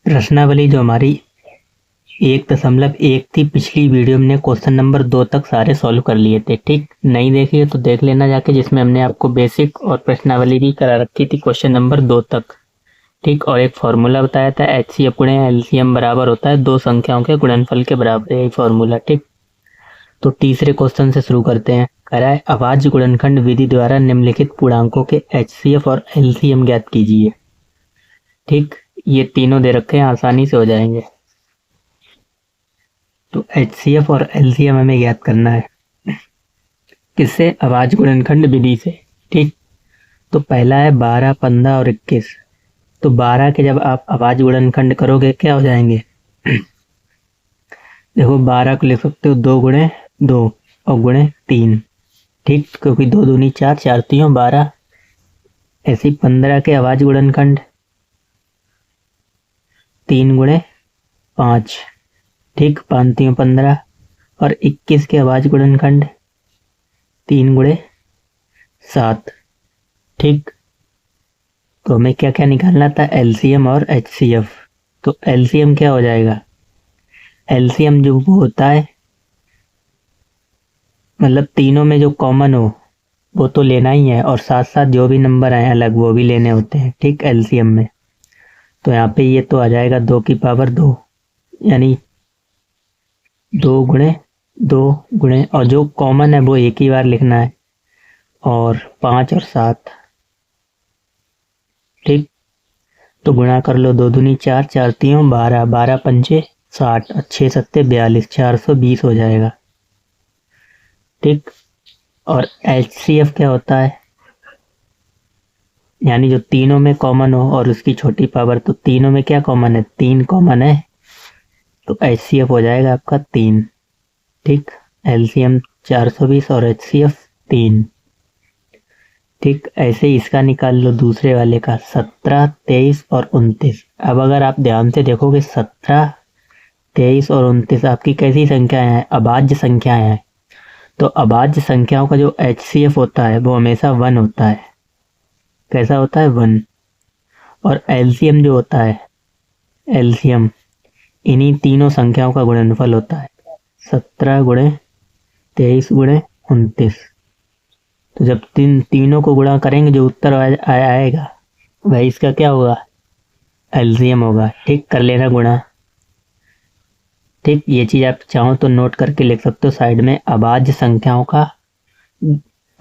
प्रश्नावली जो हमारी 1.1 थी, पिछली वीडियो में क्वेश्चन नंबर 2 तक सारे सॉल्व कर लिए थे। ठीक, नहीं देखिए तो देख लेना जाके, जिसमें हमने आपको बेसिक और प्रश्नावली भी करा रखी थी क्वेश्चन नंबर 2 तक। ठीक, और एक फॉर्मूला बताया था, HCF गुणे LCM बराबर होता है दो संख्याओं के गुणनफल के बराबर, यही फॉर्मूला। ठीक, तो तीसरे क्वेश्चन से शुरू करते हैं। कह रहा है अभाज्य गुणनखंड विधि द्वारा निम्नलिखित पूर्णांकों के HCF और LCM ज्ञात कीजिए। ठीक, ये तीनों दे रखे हैं, आसानी से हो जाएंगे। तो HCF और LCM हमें ज्ञात करना है, किससे? अभाज्य गुणनखंड विधि से। ठीक, तो पहला है 12, 15 और 21। तो 12 के जब आप अभाज्य गुणनखंड करोगे क्या हो जाएंगे? देखो 12 को लिख सकते हो 2 गुणे 2 और गुणे 3। ठीक, क्योंकि 2 दूनी 4, 4 तीयों 12। ऐसे 15 के अभाज्य गुणनखंड 3 गुणे 5। ठीक, 5 तीयों 15। और 21 के अभाज्य गुणनखंड 3 गुणे 7। ठीक, तो हमें क्या क्या निकालना था? LCM और HCF। तो LCM क्या हो जाएगा? LCM जो वो होता है, मतलब तीनों में जो कॉमन हो वो तो लेना ही है, और साथ साथ जो भी नंबर आए अलग वो भी लेने होते हैं। ठीक, LCM में तो यहाँ पे ये तो आ जाएगा 2 की पावर 2, यानी 2 गुणे 2 गुणे, और जो कॉमन है वो एक ही बार लिखना है, और 5 और 7। ठीक, तो गुणा कर लो, 2 दूनी 4, 4 तीयों 12, 12 पंचे 60 और 6 सत्ते 42, 420 हो जाएगा। ठीक, और HCF क्या होता है? यानी जो तीनों में कॉमन हो और उसकी छोटी पावर। तो तीनों में क्या कॉमन है? 3 कॉमन है, तो HCF हो जाएगा आपका 3। ठीक, LCM 420 और HCF 3। ठीक, ऐसे ही इसका निकाल लो दूसरे वाले का, 17, 23 और 29। अब अगर आप ध्यान से देखोगे 17, 23 और 29 आपकी कैसी संख्याएं हैं? अभाज्य संख्याएं हैं। तो अभाज्य संख्याओं का जो HCF होता है वो हमेशा 1 होता है। कैसा होता है? 1। और LCM जो होता है, LCM इन्हीं तीनों संख्याओं का गुणनफल होता है, 17 गुणे 23 गुणे 29। तो जब तीनों को गुणा करेंगे जो उत्तर आएगा वही इसका क्या होगा? LCM होगा। ठीक, कर लेना गुणा। ठीक, ये चीज आप चाहो तो नोट करके लिख सकते हो साइड में। अभाज्य संख्याओं का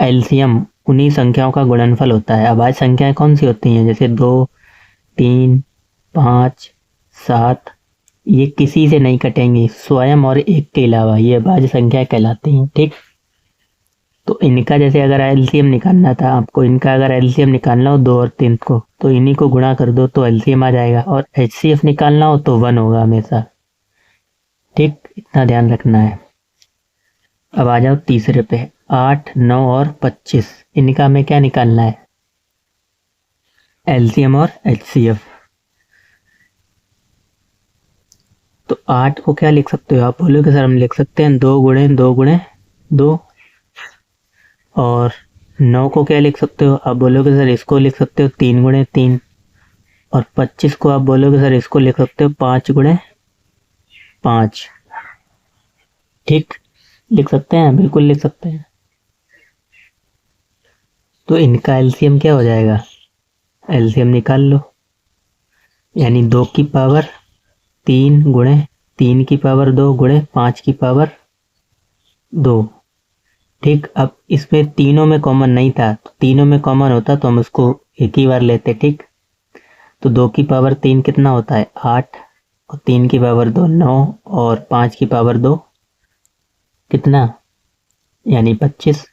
LCM उन्हीं संख्याओं का गुणनफल होता है। अभाज्य संख्याएं कौन सी होती हैं? जैसे 2, 3, 5, 7, ये किसी से नहीं कटेंगी, स्वयं और एक के अलावा ये अभाज्य संख्याएं कहलाती हैं। ठीक, तो इनका जैसे अगर LCM निकालना था आपको, इनका अगर LCM निकालना हो 2 और 3 को, तो इन्हीं को गुणा कर दो तो LCM आ जाएगा। और HCF निकालना हो तो 1 होगा हमेशा। ठीक, इतना ध्यान रखना है। अब आ जाओ तीसरे पे, 8, 9 और 25। इनका हमें क्या निकालना है? LCM और HCF। तो 8 को क्या लिख सकते हो आप? बोलोगे सर हम लिख सकते हैं 2 गुणे 2 गुणे 2। और 9 को क्या लिख सकते हो आप? बोलोगे सर इसको लिख सकते हो 3 गुणे 3। और 25 को आप बोलोगे सर इसको लिख सकते हो 5 गुणे 5। ठीक, लिख सकते हैं, बिल्कुल लिख सकते हैं। तो इनका LCM क्या हो जाएगा? LCM निकाल लो, यानी 2 की पावर 3 गुणे 3 की पावर 2 गुणे 5 की पावर 2। ठीक, अब इसमें तीनों में कॉमन नहीं था, तो तीनों में कॉमन होता तो हम उसको एक ही बार लेते। ठीक, तो 2 की पावर 3 कितना होता है? 8, और 3 की पावर 2 9, और 5 की पावर 2 कितना? यानी 25।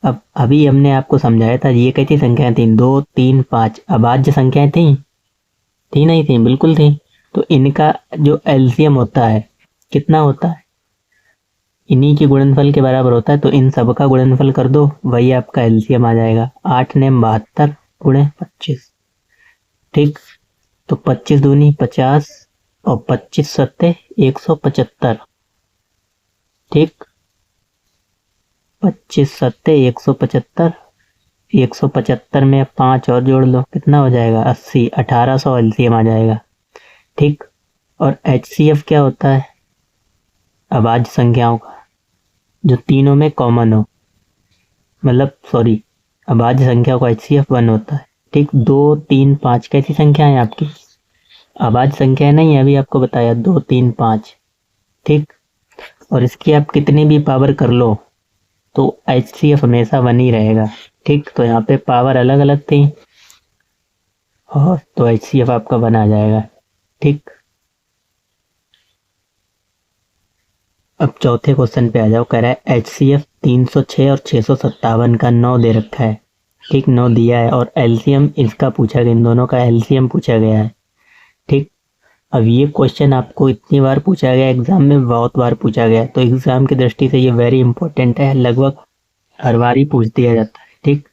अब अभी हमने आपको समझाया था ये कैसी संख्याएं थी? 2, 3, 5 अभाज्य संख्याएं थी नहीं थी? बिल्कुल थी। तो इनका जो LCM होता है कितना होता है? इन्हीं के गुणनफल के बराबर होता है। तो इन सब का गुणनफल कर दो, वही आपका LCM आ जाएगा। 8 ने 72 गुणे 25। ठीक, तो 25 दूनी 50 और 25 सत्ते 175। ठीक, 25 सत्ते 175। 175 में 5 और जोड़ लो, कितना हो जाएगा? 80। 1800 LCM आ जाएगा। ठीक। और HCF क्या होता है? अभाज्य संख्याओं का जो तीनों में कॉमन हो, मतलब सॉरी, अभाज्य संख्या का HCF 1 होता है। ठीक, 2, 3, 5 कैसी संख्या है आपकी? अभाज्य संख्या नहीं है, अभी आपको बताया 2, 3, 5। ठीक, और इसकी आप कितनी भी पावर कर लो तो HCF हमेशा 1 ही रहेगा। ठीक, तो यहाँ पे पावर अलग अलग थी और तो HCF आपका 1 आ जाएगा। ठीक, अब चौथे क्वेश्चन पे आ जाओ। कह रहा है HCF 306 और 657 का 9 दे रखा है। ठीक, 9 दिया है और LCM इसका पूछा गया, इन दोनों का LCM पूछा गया है। ठीक, अब ये क्वेश्चन आपको इतनी बार पूछा गया, एग्जाम में बहुत बार पूछा गया, तो एग्जाम की दृष्टि से ये वेरी इंपॉर्टेंट है, लगभग हर बार ही पूछ दिया जाता है। ठीक,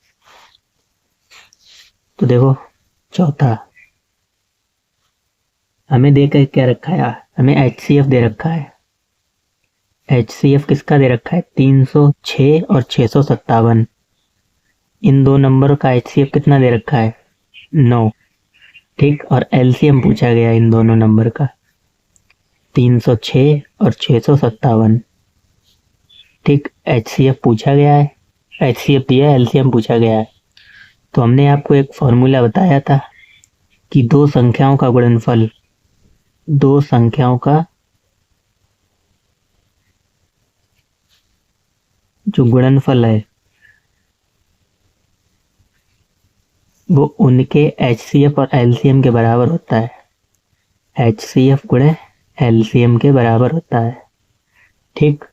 तो देखो चौथा हमें देकर क्या रखा है, हमें HCF दे रखा है। HCF किसका दे रखा है? 306 और 657। इन दो नंबर का HCF कितना दे रखा है? 9। ठीक, और LCM पूछा गया इन दोनों नंबर का, 306 और 657। ठीक, HCF पूछा गया है, HCF दिया है, LCM पूछा गया है। तो हमने आपको एक फॉर्मूला बताया था कि दो संख्याओं का गुणनफल, दो संख्याओं का जो गुणनफल है वो उनके HCF और LCM के बराबर होता है। HCF गुणे LCM के बराबर होता है। ठीक,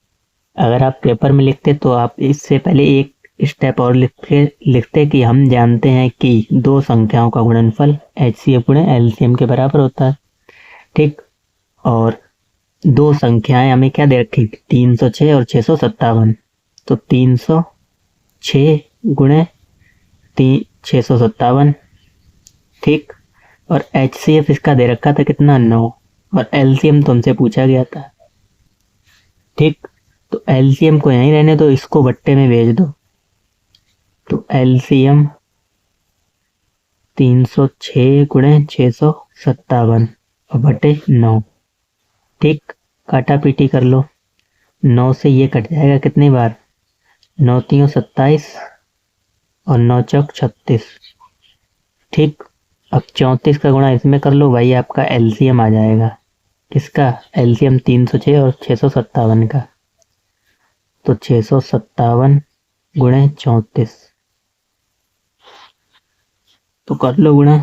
अगर आप पेपर में लिखते तो आप इससे पहले एक स्टेप और लिखते कि हम जानते हैं कि दो संख्याओं का गुणनफल HCF गुणे LCM के बराबर होता है। ठीक, और दो संख्याएं हमें क्या दे रखी? 306 और 657। तो 306 गुणे 657। ठीक, और HCF इसका दे रखा था कितना? 9, और LCM तुमसे पूछा गया था। ठीक, तो LCM को यहीं रहने दो, इसको बट्टे में भेज दो। तो LCM 306 गुणे 657 और बटे 9। ठीक, काटा पीटी कर लो, 9 से ये कट जाएगा कितनी बार? 9 3 27 और 9 चौक 36। ठीक, अब 34 का गुणा इसमें कर लो, भाई आपका LCM आ जाएगा। किसका? LCM 306 और 657 का। तो 657 गुणे 34, तो कर लो गुणा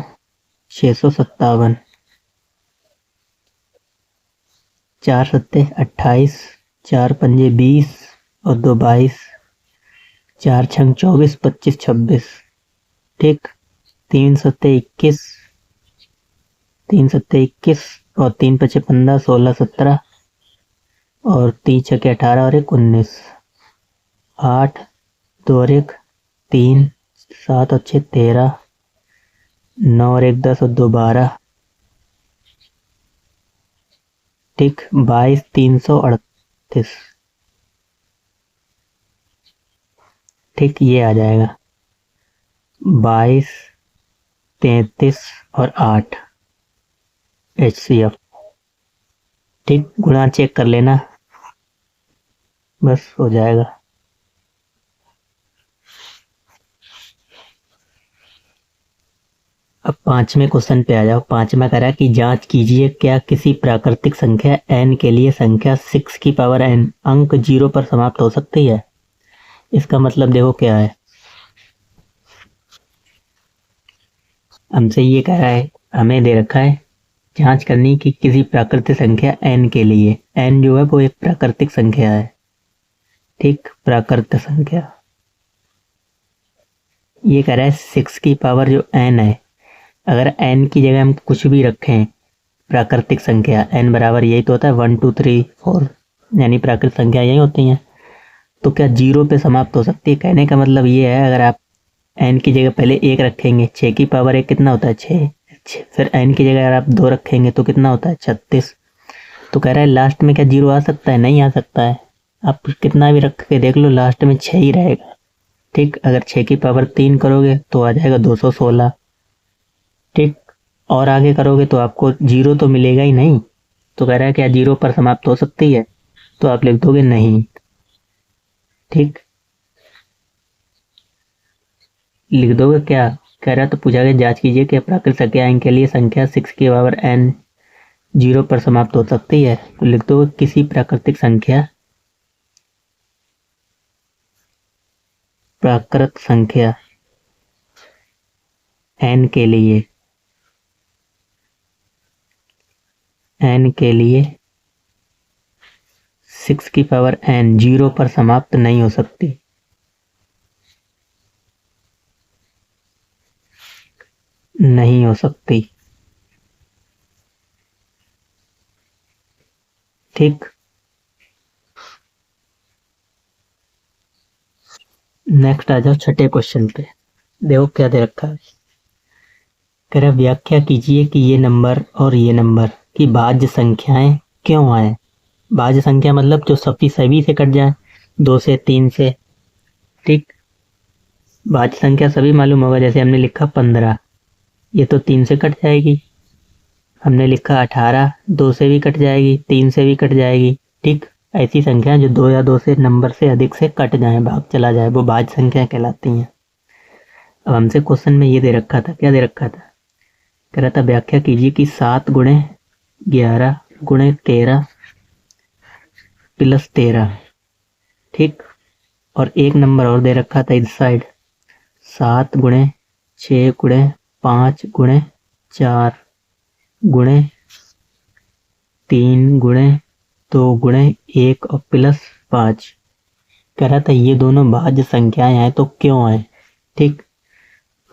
657, 4 सत्ते 28, 4 पंजे 20 और 2 22, 4 छंग 24, 25 26। ठीक, 3 सत्ते 21, 3 सत्ते 21 और 3 पचे 15, 16 17 और 3 छके 18 और 1 19, 8 2 और 1 3, 7 और 6 13, 9 और 1 10 और 2 12। ठीक, 22 338। ठीक, ये आ जाएगा 22 33 और 8 HCF। ठीक, गुणा चेक कर लेना, बस हो जाएगा। अब पांचवें क्वेश्चन पे आ जाओ। पांचवा करा कि जांच कीजिए क्या किसी प्राकृतिक संख्या n के लिए संख्या 6 की पावर n अंक 0 पर समाप्त हो सकती है। इसका मतलब देखो क्या है, हमसे ये कह रहा है, हमें दे रखा है जांच करनी कि किसी प्राकृतिक संख्या n के लिए, n जो है वो एक प्राकृतिक संख्या है। ठीक, प्राकृतिक संख्या, ये कह रहा है 6 की पावर जो n है, अगर n की जगह हम कुछ भी रखें प्राकृतिक संख्या, n बराबर यही तो होता है 1 2 3 4, यानी प्राकृतिक संख्या यही होती हैं, तो क्या 0 पे समाप्त हो सकती है? कहने का मतलब ये है, अगर आप n की जगह पहले 1 रखेंगे, 6 की पावर 1 कितना होता है? 6। फिर n की जगह अगर आप 2 रखेंगे तो कितना होता है? 36। तो कह रहा है लास्ट में क्या 0 आ सकता है? नहीं आ सकता है। आप कितना भी रख के देख लो, लास्ट में 6 ही रहेगा। ठीक, अगर 6 की पावर 3 करोगे तो आ जाएगा 216। ठीक, और आगे करोगे तो आपको जीरो तो मिलेगा ही नहीं। तो कह रहा है क्या जीरो पर समाप्त हो सकती है, तो आप लिख दोगे नहीं। ठीक, लिख दोगे क्या, कह रहा तो पूछा गया जांच कीजिए कि प्राकृत संख्या n के लिए संख्या 6 की पावर n जीरो पर समाप्त हो सकती है। तो लिख दोगे किसी प्राकृतिक संख्या, प्राकृत संख्या n के लिए, n के लिए 6 की पावर n जीरो पर समाप्त नहीं हो सकती। नहीं हो सकती। ठीक, नेक्स्ट आ जाओ छठे क्वेश्चन पे। देखो क्या दे रखा है, कह रहा व्याख्या कीजिए कि ये नंबर और ये नंबर की भाज्य संख्याएं क्यों आए। भाज्य संख्या मतलब जो सभी सभी से कट जाए, 2 से 3 से। ठीक, भाज्य संख्या सभी मालूम होगा, जैसे हमने लिखा 15, ये तो 3 से कट जाएगी। हमने लिखा 18, 2 से भी कट जाएगी, 3 से भी कट जाएगी। ठीक, ऐसी संख्या जो 2 या 2 से नंबर से अधिक से कट जाए, भाग चला जाए, वो भाज्य संख्या कहलाती हैं। अब हमसे क्वेश्चन में ये दे रखा था, क्या दे रखा था, कह रहा था व्याख्या कीजिए कि 7 गुणे 11 गुणे 13 प्लस 13। ठीक, और एक नंबर और दे रखा था इस साइड, 7 गुणे 6 गुणे 5 गुणे 4 गुणे 3 गुणे 2 गुणे 1 और प्लस 5। कह रहा था ये दोनों भाज्य संख्याएं हैं तो क्यों आए। ठीक,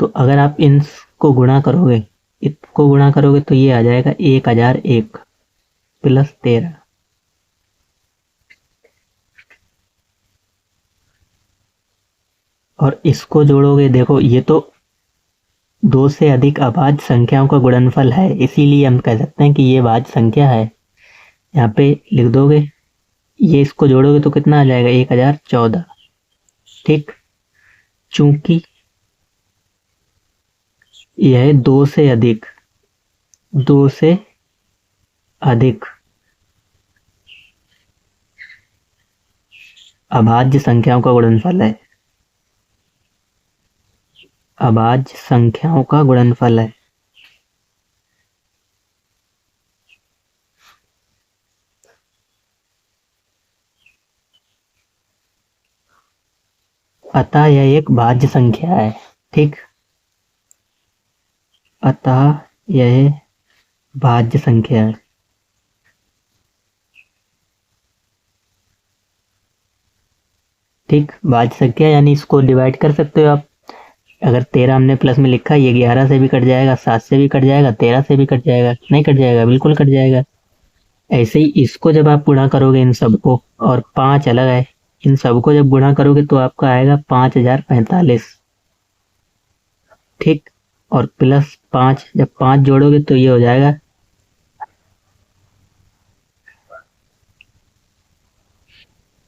तो अगर आप इनको गुणा करोगे, इसको गुणा करोगे तो ये आ जाएगा 1001 प्लस 13। और इसको जोड़ोगे, देखो ये तो 2 से अधिक अभाज्य संख्याओं का गुणनफल है, इसीलिए हम कह सकते हैं कि ये भाज्य संख्या है। यहाँ पे लिख दोगे, ये इसको जोड़ोगे तो कितना आ जाएगा 1014। ठीक, चूंकि यह 2 से अधिक, 2 से अधिक अभाज्य संख्याओं का गुणनफल है, अभाज्य संख्याओं का गुणनफल है। अतः यह एक भाज्य संख्या है। ठीक, अतः यह भाज्य संख्या है। ठीक, भाज्य संख्या यानी इसको डिवाइड कर सकते हो आप। अगर 13 हमने प्लस में लिखा, ये 11 से भी कट जाएगा, 7 से भी कट जाएगा, 13 से भी कट जाएगा, नहीं कट जाएगा, बिल्कुल कट जाएगा। ऐसे ही इसको जब आप गुणा करोगे इन सबको, और 5 अलग है, इन सबको जब गुणा करोगे तो आपका आएगा 5045। ठीक, और प्लस 5, जब 5 जोड़ोगे तो ये हो जाएगा,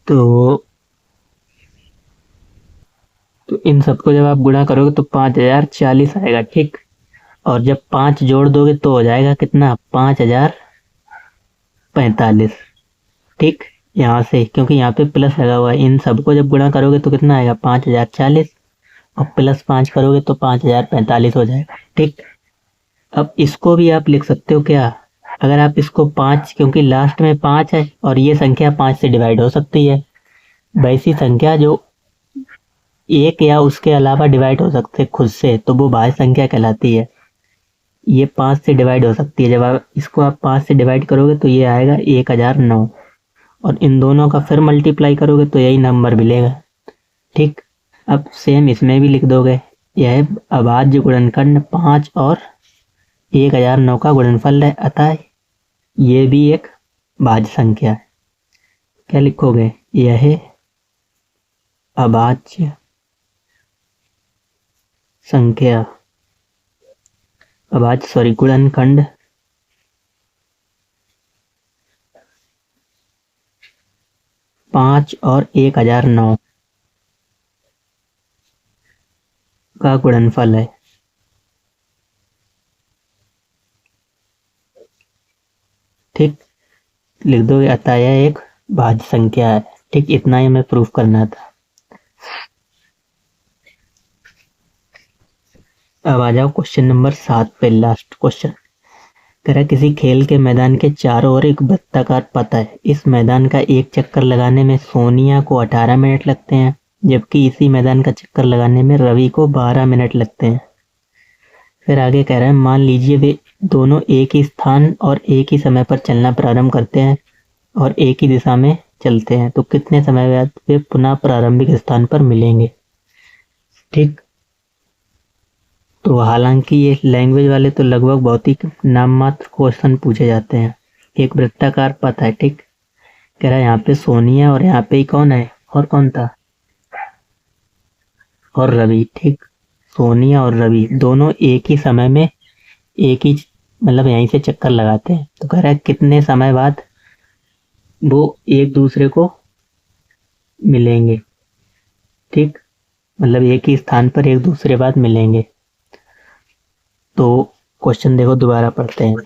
तो इन सबको जब आप गुणा करोगे तो 5040 आएगा। ठीक, और जब 5 जोड़ दोगे तो हो जाएगा कितना, 5045। ठीक, यहाँ से क्योंकि यहाँ पे प्लस लगा हुआ है, इन सबको जब गुणा करोगे तो कितना आएगा 5040, और प्लस 5 करोगे तो 5045 हो जाएगा। ठीक, अब इसको भी आप लिख सकते हो क्या, अगर आप इसको 5, क्योंकि लास्ट में 5 है और ये संख्या 5 से डिवाइड हो सकती है, वैसी संख्या जो एक या उसके अलावा डिवाइड हो सकते खुद से, तो वो भाज्य संख्या कहलाती है। ये 5 से डिवाइड हो सकती है, जब आप इसको 5 से डिवाइड करोगे तो ये आएगा 1009, और इन दोनों का फिर मल्टीप्लाई करोगे तो यही नंबर मिलेगा। ठीक, अब सेम इसमें भी लिख दोगे, यह अभाज्य गुणनखंड 5 और 1009 का गुणनफल है, अतः ये भी एक भाज्य संख्या है। क्या लिखोगे, यह अभाज्य संख्या, अभाज्य सॉरी गुणनखंड 5 और 1009 का गुणनफल है। ठीक, लिख दोगे अतः यह एक भाज्य संख्या है। ठीक, इतना ही हमें प्रूफ करना था। अब आ जाओ क्वेश्चन नंबर 7 पे, लास्ट क्वेश्चन। कह रहा किसी खेल के मैदान के चारों ओर एक वृत्ताकार पथ है। इस मैदान का एक चक्कर लगाने में सोनिया को 18 मिनट लगते हैं, जबकि इसी मैदान का चक्कर लगाने में रवि को 12 मिनट लगते हैं। फिर आगे कह रहा है मान लीजिए वे दोनों एक ही स्थान और एक ही समय पर चलना प्रारंभ करते हैं और एक ही दिशा में चलते हैं, तो कितने समय बाद वे पुनः प्रारंभिक स्थान पर मिलेंगे। ठीक, तो हालांकि ये लैंग्वेज वाले तो लगभग बहुत ही नाम मात्र क्वेश्चन पूछे जाते हैं। एक वृत्ताकार पथ है। ठीक, कह रहा है यहाँ पे सोनिया और यहाँ पे ही कौन है, और कौन था, और रवि। ठीक, सोनिया और रवि दोनों एक ही समय में एक ही मतलब यहीं से चक्कर लगाते हैं, तो कह रहा है कितने समय बाद वो एक दूसरे को मिलेंगे। ठीक, मतलब एक ही स्थान पर एक दूसरे बाद मिलेंगे। तो क्वेश्चन देखो, दोबारा पढ़ते हैं।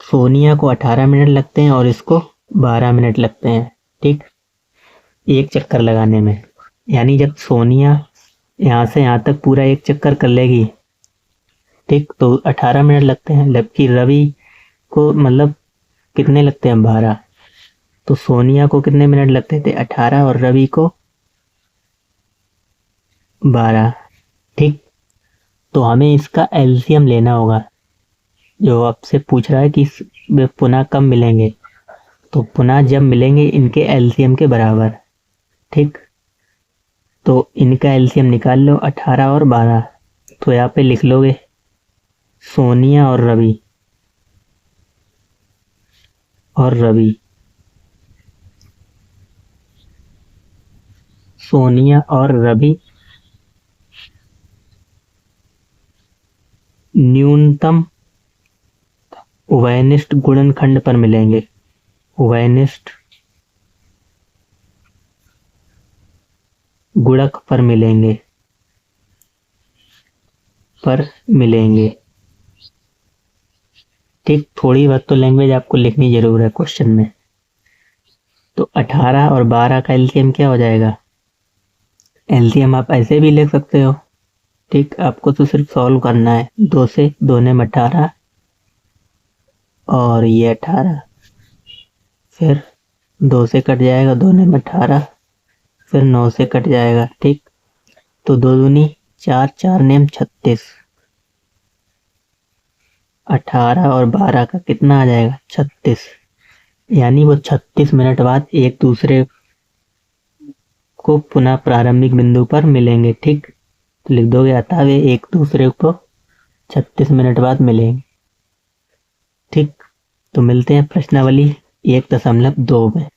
सोनिया को 18 मिनट लगते हैं और इसको 12 मिनट लगते हैं। ठीक, एक चक्कर लगाने में, यानी जब सोनिया यहाँ से यहाँ तक पूरा एक चक्कर कर लेगी, ठीक, तो 18 मिनट लगते हैं, जबकि रवि को मतलब कितने लगते हैं, 12। तो सोनिया को कितने मिनट लगते थे, 18, और रवि को 12। ठीक, तो हमें इसका एलसीएम लेना होगा। जो आपसे पूछ रहा है कि वे पुनः कब मिलेंगे, तो पुनः जब मिलेंगे इनके एलसीएम के बराबर। ठीक, तो इनका एलसीएम निकाल लो, 18 और 12। तो यहाँ पे लिख लोगे सोनिया और रवि, सोनिया और रवि न्यूनतम उभयनिष्ठ गुणनखंड पर मिलेंगे। उभयनिष्ठ गुणक पर मिलेंगे। ठीक, थोड़ी बहुत तो लैंग्वेज आपको लिखनी जरूर है क्वेश्चन में। तो 18 और 12 का एलसीएम क्या हो जाएगा, एलसीएम आप ऐसे भी लिख सकते हो। ठीक, आपको तो सिर्फ सॉल्व करना है। 2 से 2 ने 18 और ये 18, फिर 2 से कट जाएगा, 2 ने 18, फिर 9 से कट जाएगा। ठीक, तो 2 दूनी 4, 4 नेम 36, 18 और 12 का कितना आ जाएगा, 36। यानी वो 36 मिनट बाद एक दूसरे को पुनः प्रारंभिक बिंदु पर मिलेंगे। ठीक, तो लिख दोगे अतः वे एक दूसरे को 36 मिनट बाद मिलेंगे। ठीक, तो मिलते हैं प्रश्नावली 1.2 में।